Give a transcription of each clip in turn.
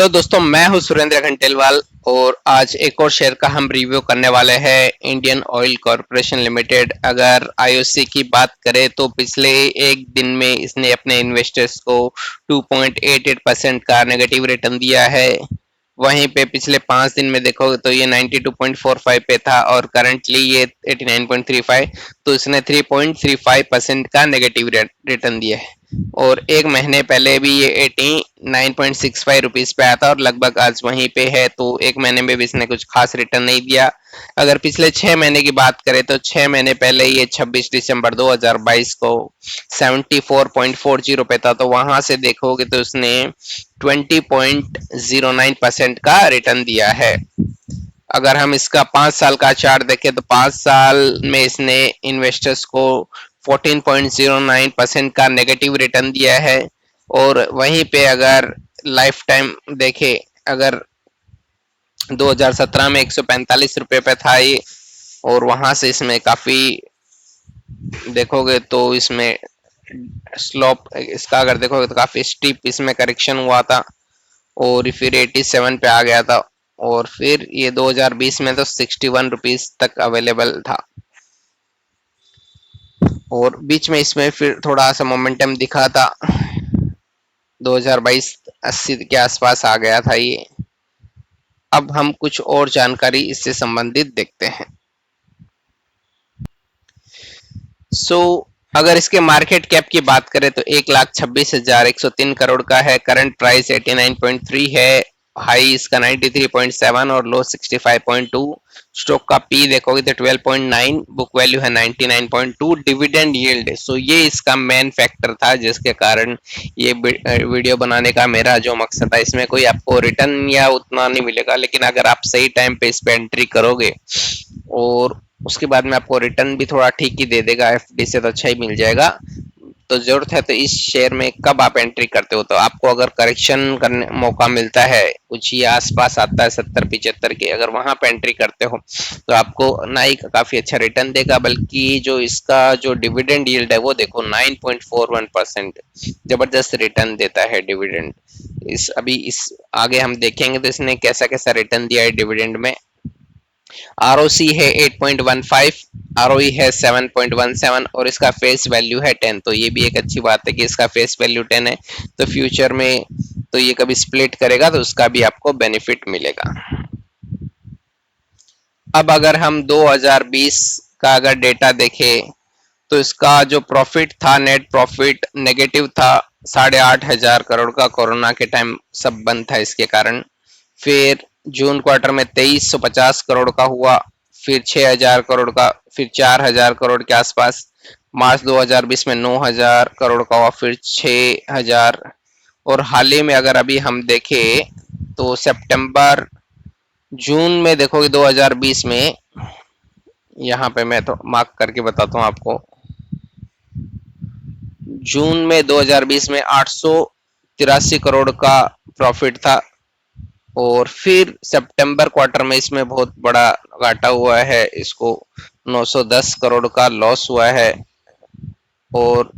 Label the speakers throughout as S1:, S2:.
S1: Hello दोस्तों, मैं हूं सुरेंद्र खंडेलवाल और आज एक और शेयर का हम रिव्यू करने वाले हैं इंडियन ऑयल कॉरपोरेशन लिमिटेड। अगर आईओसी की बात करें तो पिछले एक दिन में इसने अपने इन्वेस्टर्स को 2.88% का नेगेटिव रिटर्न दिया है। वहीं पे पिछले 5 दिन में देखोगे तो ये 92.45 पे था और करंटली ये 89.35, तो इसने 3.35% का नेगेटिव रिटर्न दिया है। और एक महीने पहले भी ये 89.65 रुपीज पे आया था और लगभग आज वहीं पे है, तो एक महीने में भी इसने कुछ खास रिटर्न नहीं दिया। अगर पिछले 6 महीने की बात करें तो 6 महीने पहले ये 26 दिसंबर 2022 को 74.40 पे था, तो वहां से देखोगे तो उसने 20.09% का रिटर्न दिया है। अगर हम इसका 5 साल का चार्ट देखें तो 5 साल में इसने इन्वेस्टर्स को 14.09% का नेगेटिव रिटर्न दिया है। और वहीं पे अगर लाइफ टाइम देखे, अगर 2017 में 145 रुपए पे था ये, और वहां से इसमें काफी देखोगे तो इसमें स्लोप इसका अगर देखोगे तो काफी स्टीप इसमें करेक्शन हुआ था और फिर 87 पे आ गया था और फिर ये 2020 में तो 61 रुपीज तक अवेलेबल था और बीच में इसमें फिर थोड़ा सा मोमेंटम दिखा था। 2022 80 के आसपास आ गया था ये। अब हम कुछ और जानकारी इससे संबंधित देखते हैं। अगर इसके मार्केट कैप की बात करें तो 1,26,103 करोड़ का है। करंट प्राइस 89.3 है। हाई इसका 93.7 और लो 65.2। स्टॉक का पी देखोगे तो 12.9, बुक वैल्यू है 99.2। डिविडेंड यील्ड, ये इसका मेन फैक्टर था जिसके कारण ये वीडियो बनाने का मेरा जो मकसद था। इसमें कोई आपको रिटर्न या उतना नहीं मिलेगा, लेकिन अगर आप सही टाइम पे इस पे एंट्री करोगे और उसके बाद में आपको रिटर्न भी थोड़ा ठीक ही दे देगा, एफडी से तो अच्छा ही मिल जाएगा। तो जरूरत है तो इस शेयर में कब आप एंट्री करते हो, तो आपको अगर करेक्शन करने मौका मिलता है, कुछ ही आसपास आता है 70-75 के, अगर वहां पे एंट्री करते हो तो आपको ना ही काफी अच्छा रिटर्न देगा, बल्कि जो इसका जो डिविडेंड यील्ड है वो देखो 9.41%, जबरदस्त रिटर्न देता है डिविडेंड। इस आगे हम देखेंगे तो इसने कैसा कैसा रिटर्न दिया है डिविडेंड में। आरओसी है 8.15, आरओई है 7.17 और इसका फेस वैल्यू है 10। तो ये भी एक अच्छी बात है कि इसका फेस वैल्यू 10 है, तो फ्यूचर में तो ये कभी स्प्लिट करेगा तो उसका भी आपको बेनिफिट मिलेगा। अब अगर हम 2020 का अगर डेटा देखें तो इसका जो प्रॉफिट था, नेट प्रॉफिट नेगेटिव था 8,500 करोड़ का। कोरोना के टाइम सब बंद था इसके कारण। फिर जून क्वार्टर में 2350 करोड़ का हुआ, फिर 6000 करोड़ का, फिर 4000 करोड़ के आसपास। मार्च 2020 में 9000 करोड़ का हुआ, फिर 6000। और हाल ही में अगर अभी हम देखें तो सितंबर जून में देखोगे 2020 में, यहाँ पे मैं तो मार्क करके बताता हूँ आपको, जून में 2020 में 883 करोड़ का प्रॉफिट था और फिर सितंबर क्वार्टर में इसमें बहुत बड़ा घाटा हुआ है, इसको 910 करोड़ का लॉस हुआ है। और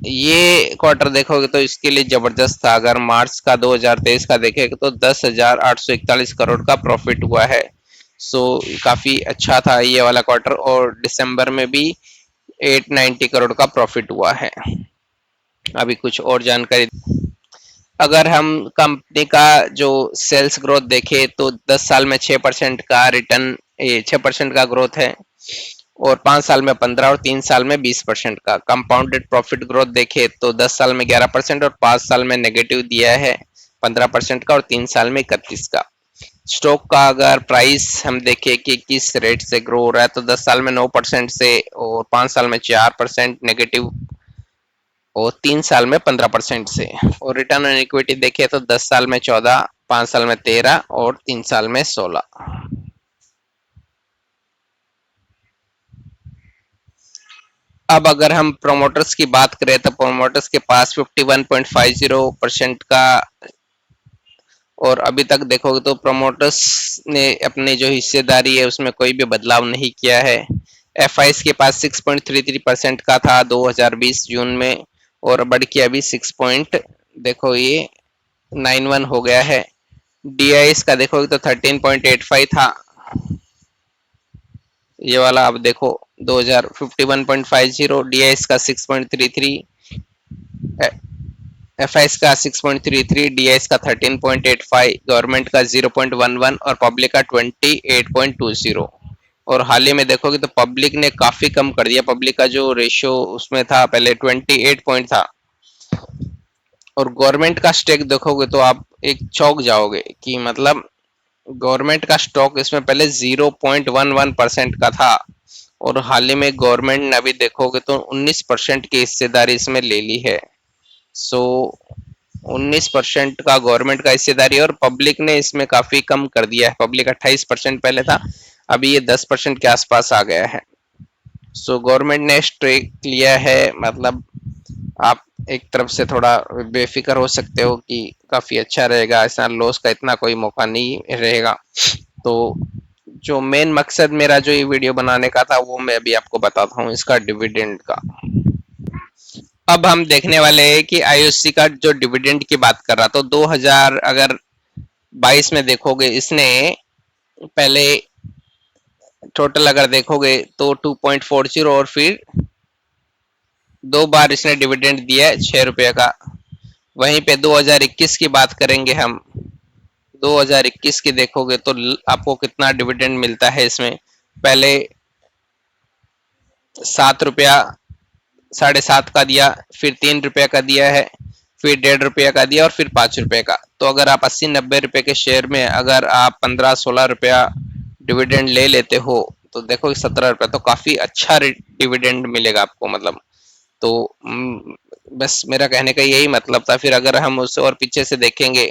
S1: ये क्वार्टर देखोगे तो इसके लिए जबरदस्त था। अगर मार्च का 2023 का देखेगा तो 10,841 करोड़ का प्रॉफिट हुआ है। काफी अच्छा था ये वाला क्वार्टर। और दिसंबर में भी 890 करोड़ का प्रॉफिट हुआ है। अभी कुछ और जानकारी, अगर हम कंपनी का जो सेल्स ग्रोथ देखें तो 10 साल में 6% का रिटर्न, 6% का ग्रोथ है और 5 साल में 15 और 3 साल में 20% का। कंपाउंडेड प्रॉफिट ग्रोथ देखें तो 10 साल में 11% और 5 साल में नेगेटिव दिया है 15% का और 3 साल में 31 का। स्टॉक का अगर प्राइस हम देखें कि किस रेट से ग्रो हो रहा है तो 10 साल में 9% से और 5 साल में 4% नेगेटिव और 3 साल में 15% से। और रिटर्न ऑन इक्विटी देखे तो 10 साल में 14, 5 साल में 13 और 3 साल में 16। अब अगर हम प्रोमोटर्स की बात करें तो प्रोमोटर्स के पास 51.50% का, और अभी तक देखोगे तो प्रोमोटर्स ने अपनी जो हिस्सेदारी है उसमें कोई भी बदलाव नहीं किया है। एफआईएस के पास 6.33% का था 2020 जून में और बढ़ के अभी 6 देखो ये 91 हो गया है। DI इसका देखोगे तो 13.85 था, ये वाला आप देखो 2051.50, DI इसका 6.33, FI का 6.33, DI का 13.85, गवर्नमेंट का 0.11 और पब्लिक का 28.20। और हाल ही में देखोगे तो पब्लिक ने काफी कम कर दिया, पब्लिक का जो रेशियो उसमें था पहले 28 पॉइंट था, और गवर्नमेंट का स्टेक देखोगे तो आप एक चौंक जाओगे कि मतलब गवर्नमेंट का स्टॉक इसमें पहले 0.11% का था, और हाल ही में गवर्नमेंट ने अभी देखोगे तो 19% की हिस्सेदारी इसमें ले ली है। सो 19% का गवर्नमेंट का हिस्सेदारी, और पब्लिक ने इसमें काफी कम कर दिया है, पब्लिक 28% पहले था, अभी ये 10% के आसपास आ गया है। सो गवर्नमेंट ने स्ट्रेक लिया है, मतलब आप एक तरफ से थोड़ा बेफिक्र हो सकते हो कि काफी अच्छा रहेगा, ऐसा लॉस का इतना कोई मौका नहीं रहेगा। तो जो मेन मकसद मेरा जो ये वीडियो बनाने का था वो मैं अभी आपको बताता हूँ, इसका डिविडेंड का। अब हम देखने वाले हैं कि IOC का जो डिविडेंड की बात कर रहा, तो 2000 अगर 22 में देखोगे इसने पहले टोटल अगर देखोगे तो 2.40, और फिर 2 बार इसने डिविडेंड दिया है 6 रुपये का। वहीं पे 2021 की बात करेंगे हम, 2021 की देखोगे तो आपको कितना डिविडेंड मिलता है इसमें, पहले 7 रुपया 7.5 का दिया, फिर 3 रुपये का दिया है, फिर 1.5 रुपया का दिया, और फिर 5 रुपये का। तो अगर आप 80-90 रुपए के शेयर में अगर आप 15-16 रुपया डिविडेंड ले लेते हो तो देखो 17 रुपया, तो काफी अच्छा डिविडेंड मिलेगा आपको, मतलब। तो बस मेरा कहने का यही मतलब था। फिर अगर हम उसे और पीछे से देखेंगे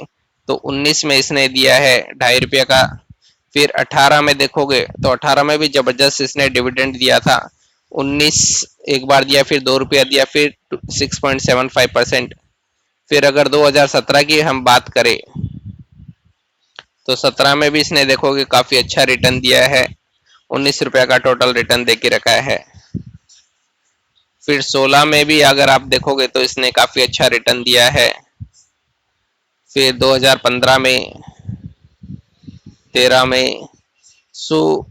S1: तो 19 में इसने दिया है 2.5 रुपये का, फिर 18 में देखोगे तो 18 में भी जबरदस्त इसने डिविडेंड दिया था, 19 एक बार दिया, फिर 2 रुपया दिया, फिर 6.75%। फिर अगर 2017 की हम बात करें तो 17 में भी इसने देखोगे काफी अच्छा रिटर्न दिया है, 19 रुपया का टोटल रिटर्न दे के रखा है। फिर 16 में भी अगर आप देखोगे तो इसने काफी अच्छा रिटर्न दिया है, फिर 2015 में, 13 में। सो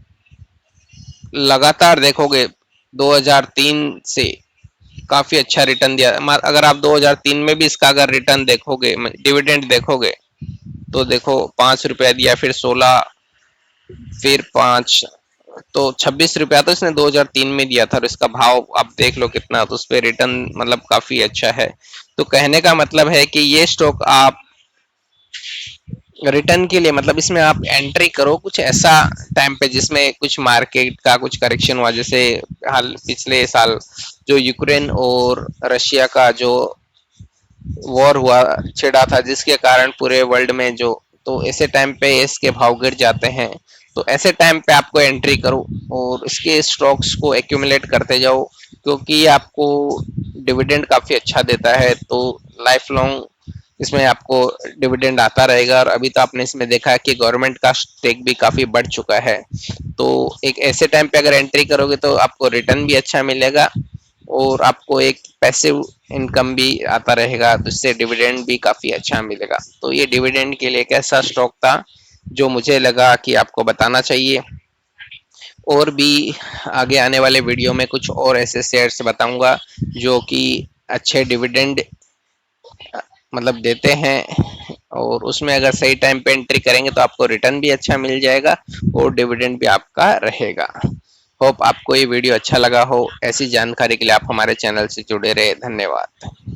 S1: लगातार देखोगे 2003 से काफी अच्छा रिटर्न दिया। अगर आप 2003 में भी इसका अगर रिटर्न देखोगे, डिविडेंड देखोगे, तो देखो 5 रुपया दिया, फिर 16, फिर 5, तो 26 रुपया तो इसने 2003 में दिया था, और इसका भाव आप देख लो कितना, तो उस पर रिटर्न मतलब काफी अच्छा है। तो कहने का मतलब है कि ये स्टॉक आप रिटर्न के लिए, मतलब इसमें आप एंट्री करो कुछ ऐसा टाइम पे जिसमें कुछ मार्केट का कुछ करेक्शन हुआ, जैसे हाल पिछले साल जो यूक्रेन और रशिया का जो वॉर हुआ, छिड़ा था, जिसके कारण पूरे वर्ल्ड में जो, तो ऐसे टाइम पे इसके भाव गिर जाते हैं। तो ऐसे टाइम पे आपको एंट्री करो और इसके स्टॉक्स को एक्यूमुलेट करते जाओ, क्योंकि ये आपको डिविडेंड काफी अच्छा देता है, तो लाइफ लॉन्ग इसमें आपको डिविडेंड आता रहेगा। और अभी तो आपने इसमें देखा है कि गवर्नमेंट का स्टेक भी काफी बढ़ चुका है, तो एक ऐसे टाइम पे अगर एंट्री करोगे तो आपको रिटर्न भी अच्छा मिलेगा, और आपको एक पैसिव इनकम भी आता रहेगा, तो इससे डिविडेंड भी काफी अच्छा मिलेगा। तो ये डिविडेंड के लिए एक ऐसा स्टॉक था जो मुझे लगा कि आपको बताना चाहिए। और भी आगे आने वाले वीडियो में कुछ और ऐसे शेयर्स बताऊंगा जो कि अच्छे डिविडेंड मतलब देते हैं, और उसमें अगर सही टाइम पे एंट्री करेंगे तो आपको रिटर्न भी अच्छा मिल जाएगा और डिविडेंड भी आपका रहेगा। होप आपको ये वीडियो अच्छा लगा हो। ऐसी जानकारी के लिए आप हमारे चैनल से जुड़े रहे। धन्यवाद।